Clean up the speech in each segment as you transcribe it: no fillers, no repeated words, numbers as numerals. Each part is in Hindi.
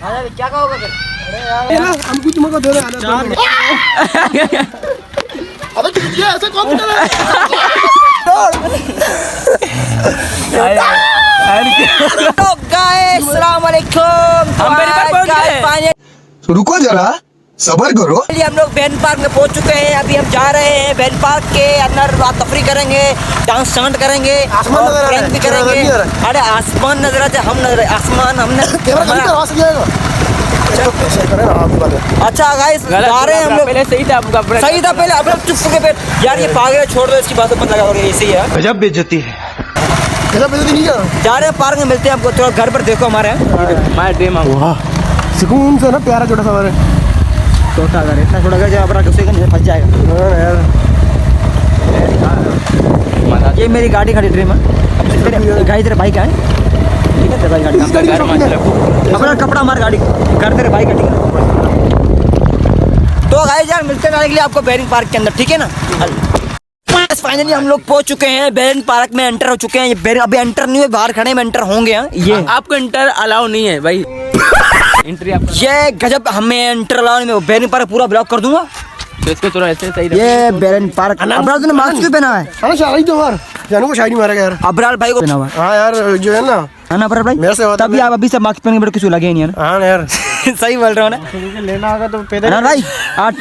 क्या कहोगे फिर? अरे यार हम कुछ तुमको दे रहे हैं। अबे ये ऐसे कौन कर रहा है? तो गाइस अस्सलाम वालेकुम। हम मेरे पास पहुंच गए। रुको जरा सबर करो। हम लोग बैन पार्क में पहुंच चुके हैं। अभी हम जा रहे हैं बैन पार्क के अंदर, रात तफरी करेंगे, डांस चांट करेंगे, आसमान नजर आ रहा है, भी करेंगे। नजर नहीं आ रहा अरे आसमान नजर आते, हम नजर आसमान हमने कैमरा कहीं पे आवाज जाएगा। अच्छा गाइस जा रहे हैं हम लोग। पहले सही था आपका, सही था पहले, अब चुप के बैठ यार। ये पागल छोड़ दो, इसकी बातों पर लगा हो गई ऐसे ही है। गजब बेइज्जती है। कैसा बेइज्जती नहीं कर। जा रहे हैं पार्क में, मिलते हैं आपको। थोड़ा घर पर देखो हमारे मैं ड्रीम वाह सुकून से ना प्यारा छोटा सा है। छोटा घर, इतना छोटा घर जो अपना घुसेगा नहीं फंस जाएगा यार। ये मेरी गाड़ी खड़ी ड्रीम है। गाड़ी तेरे भाई का है, ठीक है? तेरे भाई गाड़ी अपना कपड़ा हमारी गाड़ी कर, तेरे भाई का, ठीक है? तो गाइस यार मिलते हैं के लिए आपको बेरिंग पार्क के अंदर, ठीक है ना? फाइनली हम लोग पहुंच चुके हैं बेरिंग पार्क में, एंटर हो चुके हैं। ये अभी एंटर नहीं हुए, बाहर खड़े में एंटर होंगे। ये आपको इंटर अलाउ नहीं है भाई। एंट्री आप ये गजब, हमें एंटर अलाउ में बेरिंग पार्क पूरा ब्लॉक कर दूंगा। तो इसको थोड़ा ऐसे सही ये बेरिंग पार्क अबरार ने मास्क क्यों पहना है? हाँ शायद तो यार जानू को शायद नहीं मारेगा यार। अबरार भाई को पहना हुआ है। हाँ यार जो है ना, है ना अबरार भाई? मेरे से तभी आप अभी से मास्क पहन के बैठे, कुछ लगे नहीं है ना? हाँ यार सही बोल रहे हो ना? लेना होगा तो पैदल। अनान भाई,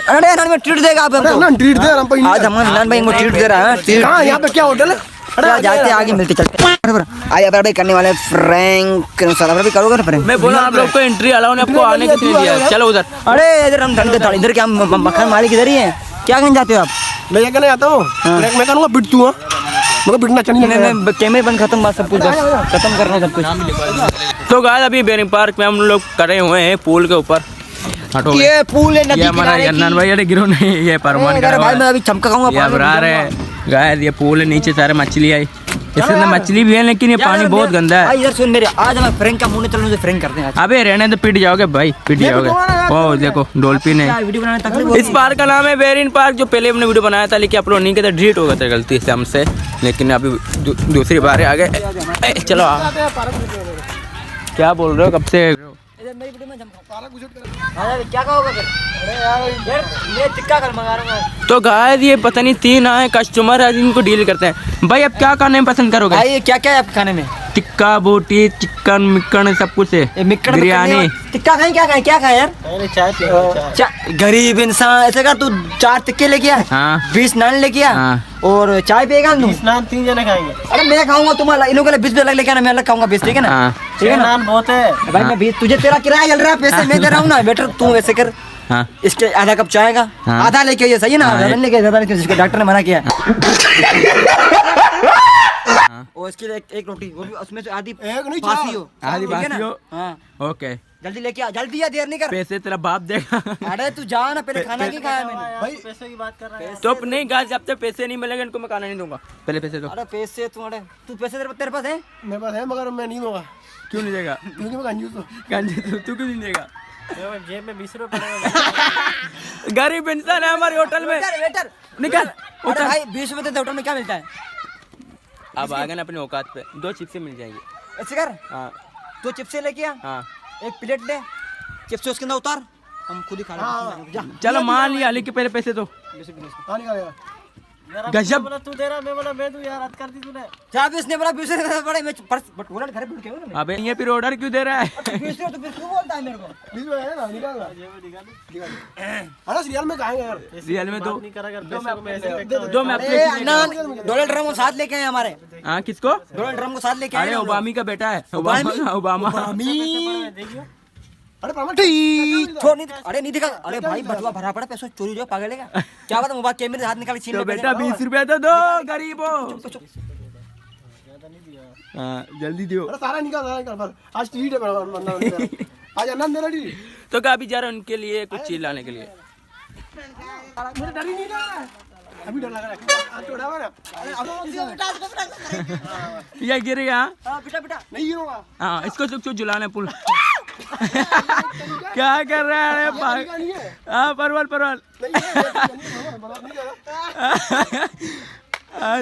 अरे अनान में ट्रीट देगा आप हमको। ना ट्रीट दे हम पे। आज हमारे अनान भाई हमको ट्रीट दे रहा है। ट्रीट कहाँ यहाँ पे क्या होटल है? जाते हैं आगे, मिलते चलते हैं। आइए अबरार भाई करने वाले फ्रैंक। अबरार भाई करोगे ना फ्रैंक? मैं बोला आप लोग को एंट्री अलाउ नहीं, आपको आने कितने दिया? चलो उधर। अरे इधर हम धंधे था, इधर क्या मक्खन मालिक इधर ही है। क्या करने जाते हो आप? मैं क्या करने आता हूँ? मैं करूँगा पिट तू। मगर पिटना चाहिए। नहीं कैमरे बंद, खत्म बात, सब कुछ बस खत्म करना सब कुछ। तो गाइस अभी बेरिंग पार्क में हम लोग खड़े हुए हैं पूल के ऊपर। हटो ये पूल है नदी ये हमारा किनारे गन्नान की। भाई, अरे गिरो नहीं, ये परमान अरे भाई मैं अभी चमका खाऊंगा। ये अबरार है गाइस। ये पूल है, नीचे सारे मछली आई। इसके अंदर मछली भी है, लेकिन ये पानी बहुत गंदा है। इधर सुन मेरे, आज हम फ्रैंक का मुंह नहीं चलने से फ्रैंक करते हैं। अबे रहने तो पिट जाओगे भाई, पिट जाओगे। ओ देखो डॉल्फिन है। वीडियो बनाने तकलीफ इस पार्क का नाम है बेरिंग पार्क। जो पहले हमने वीडियो बनाया था, लेकिन आप लोग नहीं कहते, डिलीट हो गया था गलती से हमसे। लेकिन अभी दूसरी बार आ गए। चलो क्या बोल रहे हो कब से? क्या कहोगे फिर? अरे यार ये टिक्का कर मंगा रहा हूं। तो गाइस ये पता नहीं 3 आए कस्टमर है जिनको डील करते हैं। भाई अब क्या खाने में पसंद करोगे? भाई ये क्या क्या है आपके खाने में? टिक्का, बोटी, चिकन, मिक्कन सब कुछ है। बिरयानी। टिक्का खाएं? क्या खाएं? क्या खाएं यार? चाय। गरीब इंसान ऐसे कर, तू 4 टिक्के लेके आ, हाँ 20 नान लेके आ हाँ। और चाय पिएगा तू? 20 नान 3 जने खाएंगे। अरे मैं खाऊंगा, तुम इन लोगों के लिए 20 अलग लेके आना, मैं अलग खाऊंगा 20, ठीक है ना? हाँ ठीक है ना? नान बहुत है भाई मैं 20, तुझे तेरा किराया चल रहा है, पैसे मैं दे रहा हूँ ना। बेटर तू ऐसे कर, हाँ इसके आधा कप चाय का हाँ। आधा लेके आइए, सही है ना? हाँ, आधा लेके ज्यादा लेके, जिसको डॉक्टर ने मना किया और इसके लिए एक रोटी, वो भी उसमें से आधी एक नहीं फांसी हो, आधी ठीक है ना? बासी हो। हाँ ओके जल्दी लेके आ, जल्दी आ, देर नहीं कर। पैसे तेरा बाप देगा। अरे तू जा ना, पहले खाना की खाया मैंने। भाई पैसे की बात कर रहा है। तो नहीं गाइस, जब तक पैसे नहीं मिलेंगे इनको मैं खाना नहीं दूंगा। पहले पैसे दो। अरे पैसे तुम्हारे, तू पैसे तेरे पास है? मेरे पास है मगर मैं नहीं दूंगा क्यों नहीं देगा? क्योंकि मैं कंजूस हूँ। गांजे तू क्यों नहीं देगा? जेब में 20 रुपए। गरीब इंसान है हमारे होटल में। वेटर निकल अरे भाई 20 रुपए देते होटल में, क्या मिलता है? अब आ गए ना अपने औकात पे। 2 चिप्स मिल जाएंगे। ऐसे कर, हाँ 2 चिप्स लेके आ, हाँ एक प्लेट ले, चिप्स उसके अंदर उतार, हम खुद ही खा लेंगे। जा चलो मान लिया, लेकिन पहले पैसे दो। कहाँ निकालेगा? गजब। तू दे रहा, मैं बोला मैं दूं यार, हद कर दी तूने। जा भी उसने बोला 20 रुपए बड़े, मैं पर्स बट घर भूल के हूं ना। अबे ये फिर ऑर्डर क्यों दे रहा है? 20 रुपए तो फिर क्यों बोलता है मेरे को? 20 रुपए है ना, निकाल। अरे सीरियल में कहाँ यार? रियल में दो। दो मैं अरे अन्ना डोनाल्ड ट्रम्प को साथ लेके आए हमारे। हाँ किसको? डोनाल्ड ट्रम्प को साथ लेके आए। अरे ओबामी का बेटा है। ओबामा। अरे पामा छोड़ नहीं, अरे नहीं दिखा। अरे भाई बटुआ भरा पड़ा, पैसा चोरी जो पागल है क्या बात है? मोबाइल कैमरे से हाथ निकाल छीन तो ले बेटा 20 रुपया तो दो गरीबो। हाँ जल्दी दो। अरे सारा निकाल पर आज ट्रीट है। आज आनंद दे रही। तो क्या अभी जा रहे हैं उनके लिए कुछ चीज लाने के लिए? मुझे डर ही नहीं लग रहा है। अभी डर लग रहा है। छोड़ा हुआ ना। अरे अब ये गिर गया। हां बेटा बेटा नहीं गिरूंगा। हाँ इसको चुप जुलाना पुल। क्या कर रहा है भाई? हाँ परवल परवल।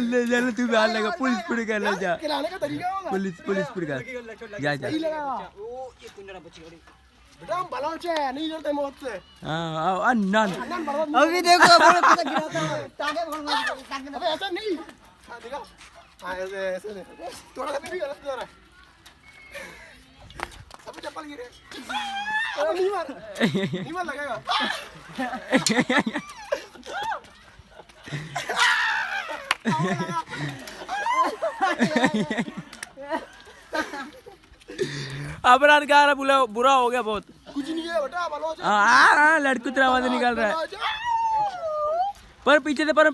ले चलो तू हाल लगा, पुलिस पुलिस कर ले जा। खिलाने का तरीका होगा। पुलिस पुलिस पुलिस कर जा जा। लगा। बेटा हम बलोच है नहीं डरते मौत से हाँ नन अनन बर्बाद अभी देखो अपने पता गिराता है टांगे पकड़ अबे ऐसा नहीं हाँ देखा हाँ ऐसे ऐसे नहीं थोड़ा सा भी गलत जा रहा है अबे चप्पल गिरे अरे नहीं मार लगेगा अपराध का रहा बुरा हो गया बहुत। कुछ नहीं है बेटा बलोच है हाँ लड़की तेरा आवाज निकाल रहा है पर पीछे से अबे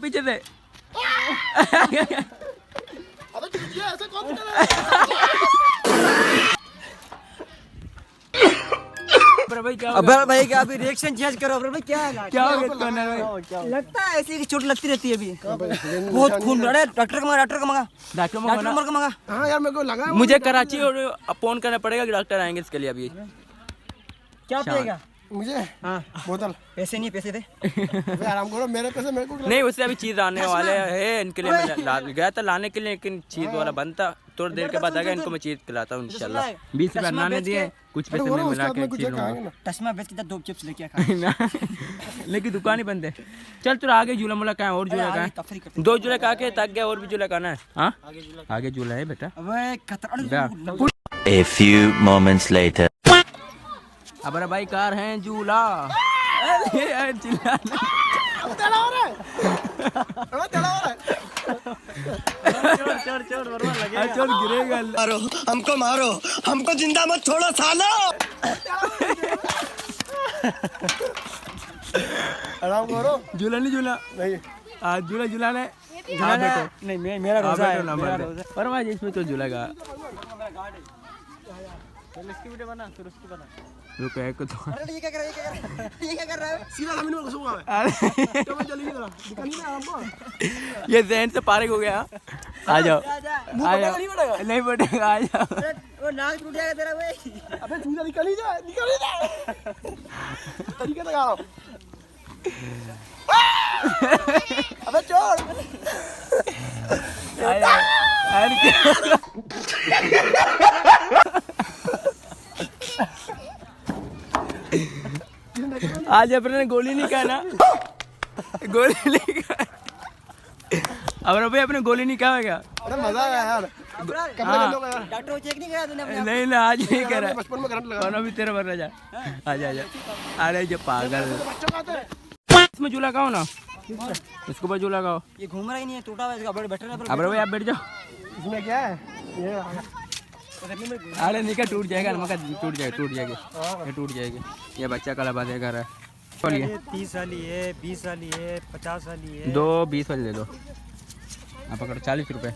चुतिया ऐसे कौन कर रहा है अबे भाई क्या अबे भाई क्या अभी रिएक्शन चेंज करो अबे भाई क्या है क्या हो गया कॉर्नर में? लगता है ऐसी की चोट लगती रहती है अभी बहुत खून अरे डॉक्टर को मंगा डॉक्टर को मंगा हाँ यार मेरे को लगा मुझे कराची और फोन करना पड़ेगा कि डॉक्टर आएंगे इसके लिए अभी। क्या पिएगा मुझे हाँ बोतल पैसे नहीं पैसे दे अबे आराम करो मेरे पैसे मेरे को नहीं उससे अभी चीज आने वाले हैं इनके लिए मैं गया था लाने के लिए लेकिन चीज वाला बनता थोड़ी देर के बाद आएगा इनको मैं चीज खिलाता हूँ इंशाल्लाह। 20 रुपया लाने दिए कुछ पैसे में मिला के चीज लूंगा। चश्मा बेच के 2 चिप्स लेके खा लेकिन दुकान ही बंद है। चल तू आगे झूला मुला कहाँ और झूला कहाँ तफरी है 2 झूले कहाँ के तक गया और भी झूला कहाँ है हाँ आगे झूला है बेटा। अबे खतरा A few moments later. अब अरे भाई कार है झूला चिल्ला तेरा हो रहा है अबे तेरा हो रहा है चोर गिरेगा मारो हमको जिंदा मत छोड़ो सालो। आराम करो झूला नहीं झूला नहीं आज झूला ने नहीं मेरा रोजा है पर भाई इसमें तो झूलेगा रुको एक तो ये क्या कर रहा है सीधा जमीन में घुसूंगा मैं तो मैं चली जरा निकल नहीं आराम को ये जहन से पारिक हो गया। आ जाओ नहीं बैठेगा आ जाओ वो नाक टूट जाएगा तेरा भाई अबे सीधा निकल ही जा तरीके से आ रहा हूं अबे छोड़ आज अपने गोली नहीं खाना गोली नहीं खाना अब भाई अपने गोली नहीं खाएगा। अरे मजा आया यार कपड़े गंदे हो गए यार डॉक्टर को चेक नहीं करा तूने अपने आप? नहीं ना आज नहीं करा बचपन में करंट लगा कौन भी तेरा भरना जा आजा अरे जो पागल बच्चों का आता है इसमें झूला खाओ ना इसको ऊपर झूला खाओ। ये घूम रहा ही नहीं है टूटा हुआ है इसका बैठा है अब भाई आप बैठ जाओ इसमें क्या है ये अरे निकल टूट जाएगा मका टूट जाएगी ये टूट जाएगी। ये बच्चा कला बात कर रहा है बोलिए 30 वाली है 20 वाली है 50 वाली है 2 20 वाली दे दो आप पकड़ो 40 रुपए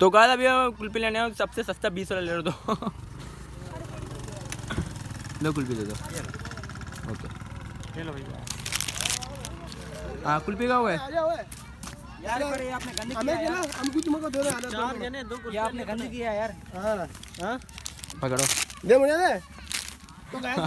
तो कहा अभी कुल्फी लेने आओ सबसे सस्ता 20 वाला ले दो दो कुल्फी दे दो ओके चलो भैया हाँ कुल्फी का हुआ है आ जाओ यार पर ये आपने गंद हमें किया क्या यार हम कुछ मको दे रहे हैं चार जने दो ये आपने गंद किया यार हां पकड़ो दे मुझे दे तो गाइस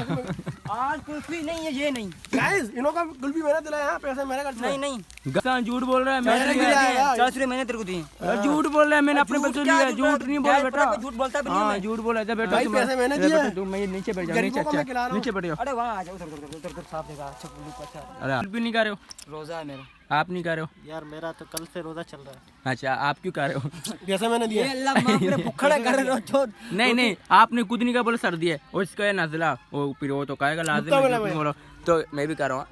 आज कुल्फी नहीं है ये नहीं गाइस इनो का कुल्फी मैंने दिलाया है पैसे मैंने कट नहीं नहीं गसा झूठ बोल रहा है मैंने मैंने दिया दिया है। यार 40 रुपए मैंने तेरे को दिए यार झूठ बोल रहा है मैंने अपने पैसे लिया है, झूठ नहीं बोल बेटा झूठ बोलता भी नहीं हाँ मैं झूठ बोला था बेटा भाई, तुम पैसे मैंने अरे दिए बेटा, हैं। तुम मैं नीचे बैठ जाओ गरीबों नीचे को मैं खिला रहा हूँ। नीचे बैठ जाओ अरे वहां आ जाओ उधर साफ देखा अच्छा कुल्लू को अच्छा अरे आप भी नहीं कर रहे हो रोजा है मेरा आप नहीं कर रहे हो यार मेरा तो कल से रोजा चल रहा है अच्छा आप क्यों कर रहे हो पैसे मैंने दिए अल्लाह माफ करे भुखड़ा कर रहे हो छोड़ नहीं नहीं आपने खुद नहीं कहा बोला सर्दी है और इसका है नजला वो फिर वो तो कहेगा लाजिम है, झूठ नहीं बोलो तो मैं भी कर रहा हूँ।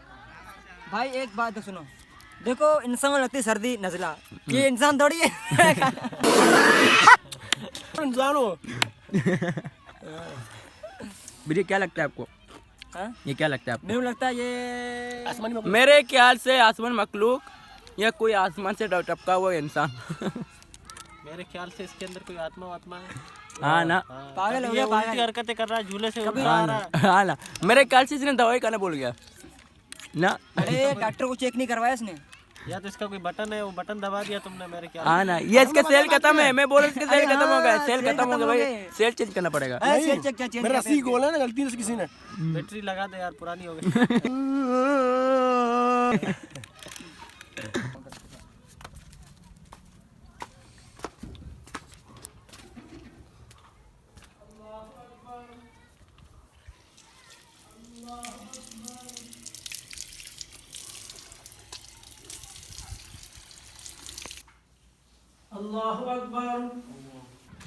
भाई एक बात तो सुनो देखो इंसान को लगती है सर्दी नजला ये इंसान थोड़ी है इंसान हो मुझे क्या लगता है आपको हाँ? ये क्या लगता है आपको मेरे को लगता है ये आसमानी में मेरे ख्याल से आसमान मखलूक या कोई आसमान से टपका हुआ इंसान मेरे ख्याल से इसके अंदर कोई आत्मा है। हाँ ना पागल हो ये गया उल्टी पागल हरकतें कर रहा है, झूले से उड़ हाँ रहा ना हाँ ना मेरे ख्याल से इसने दवाई खाना बोल गया ना अरे डॉक्टर को चेक नहीं करवाया इसने है। या तो इसका कोई बटन है, वो बटन दबा दिया तुमने मेरे ख्याल हाँ ना ये इसका सेल खत्म है मैं बोल रहा हूँ इसका सेल अरे खत्म हो गया हाँ, सेल सेल खत्म हो खत्म गया हो भाई गए। सेल चेंज करना पड़ेगा अरे चेक चेक चेक मेरा रस्सी गोल है ना गलती से किसी ने से। बैटरी लगा दे यार, पुरानी हो गई।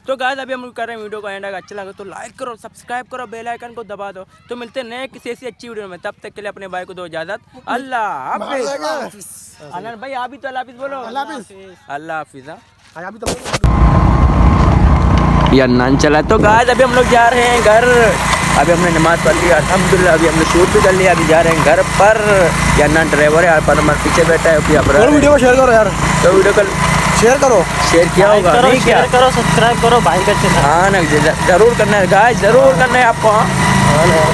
तो गाइस अभी हम कर रहे हैं वीडियो को एंड। अगर अच्छा लगा तो लाइक करो, सब्सक्राइब करो, बेल आइकन को दबा दो। तो मिलते हैं नए किसी ऐसी अच्छी वीडियो में, तब तक के लिए अपने भाई को दो इजाजत। अल्लाह हाफिज। अनंत भाई आप भी तो अल्लाह हाफिज बोलो। अल्लाह हाफिज। अल्लाह हाफिज। अभी तो यार नान चला। तो गाइस अभी हम लोग जा रहे हैं घर। अभी हमने नमाज पढ़ ली अल्हम्दुलिल्लाह। अभी हमने शूट भी कर लिया। अभी जा रहे हैं घर पर। यार नान ड्राइवर है यार, पर हमारे पीछे बैठा है। और वीडियो को शेयर करो यार। तो वीडियो को शेयर करो। शेयर किया होगा नहीं क्या? शेयर करो, सब्सक्राइब करो भाई का चैनल। हाँ ना, जरूर करना है गाइस, जरूर करना है आपको।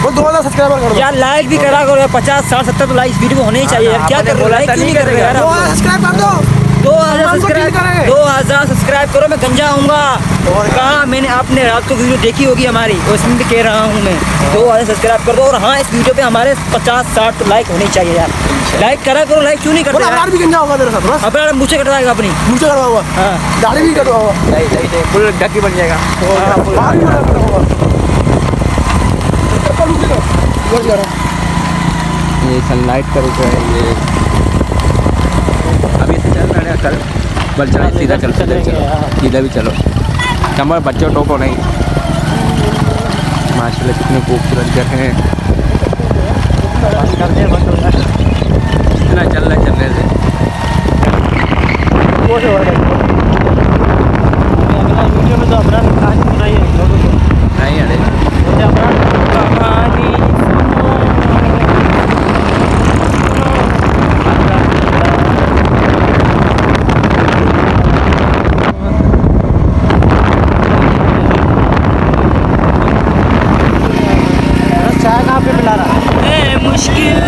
वो 2000 सब्सक्राइबर करो यार लाइक भी करा करो। 50 60 70 तो लाइक वीडियो होने ही चाहिए यार। क्या कर रहे हो, लाइक क्यों नहीं कर रहे यार? 2000 सब्सक्राइब कर दो। 2000 सब्सक्राइब करो। मैं गंजा आऊंगा। और कहा मैंने आपने रात को वीडियो देखी होगी हमारी, उसमें भी कह रहा हूँ मैं 2000 सब्सक्राइब कर दो। और हाँ, इस वीडियो पे हमारे 50 60 लाइक होने चाहिए यार। लाइक करा करो, लाइक क्यों नहीं करते यार? अबरार भी गंजा होगा तेरे साथ बस। अबरार मुझे कटवाएगा अपनी। मुझे करवा हुआ। हाँ दाढ़ी भी करवा हुआ। फुल डकी बन जाएगा। ये सनलाइट का रुक है ये। अभी से चल रहा है कल बल चला। सीधा चलो, सीधा चलो, सीधा भी चलो। कमर बच्चों टोको नहीं। माशाल्लाह कितने खूबसूरत जगह हैं। इतना चल रहा है चलने से। अगला वीडियो में तो अपना कहानी सुनाइए लोगों को। नहीं अरे अपना कहानी चाय कहाँ पे पिला रहा है? मुश्किल